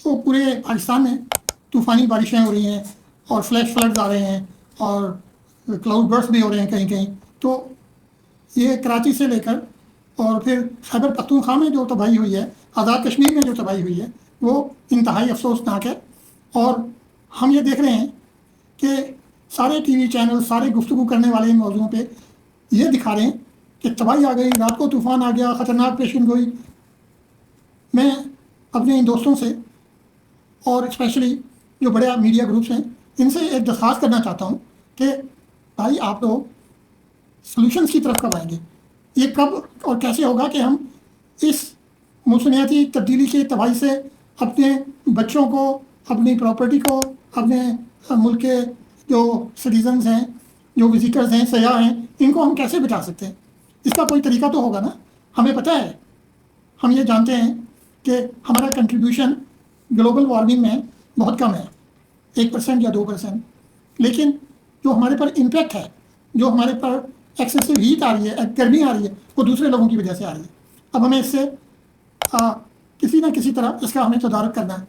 تو پورے پاکستان میں طوفانی بارشیں ہو رہی ہیں اور فلیش فلڈز آ رہے ہیں اور کلاؤڈ برسٹ بھی ہو رہے ہیں کہیں کہیں. تو یہ کراچی سے لے کر اور پھر خیبر پختونخوا میں جو تباہی ہوئی ہے، آزاد کشمیر میں جو تباہی ہوئی ہے، وہ انتہائی افسوسناک ہے. اور ہم یہ دیکھ رہے ہیں کہ سارے ٹی وی چینل، سارے گفتگو کرنے والے ان موضوعوں پہ یہ دکھا رہے ہیں کہ تباہی آ گئی، رات کو طوفان آ گیا، خطرناک پیشن گوئی. میں اپنے ان دوستوں سے اور اسپیشلی جو بڑے میڈیا گروپس ہیں ان سے ایک درخواست کرنا چاہتا ہوں کہ بھائی آپ لوگ سلوشنس کی طرف کب آئیں گے؟ یہ کب اور کیسے ہوگا کہ ہم اس موسمیاتی تبدیلی کی تباہی سے اپنے بچوں کو، اپنی پراپرٹی کو، اپنے ملک کے جو سٹیزنز ہیں، جو وزٹرز ہیں، سیاح ہیں، ان کو ہم کیسے بچا سکتے ہیں؟ اس کا کوئی طریقہ تو ہوگا نا. ہمیں پتہ ہے، ہم یہ جانتے ہیں کہ ہمارا کنٹریبیوشن گلوبل وارمنگ میں بہت کم ہے، 1% یا 2%. لیکن جو ہمارے پر امپیکٹ ہے، جو ہمارے پر ایکسیسو ہیٹ آ رہی ہے، گرمی آ رہی ہے، وہ دوسرے لوگوں کی وجہ سے آ رہی ہے. اب ہمیں اس سے کسی نہ کسی طرح اس کا ہمیں تدارک کرنا ہے.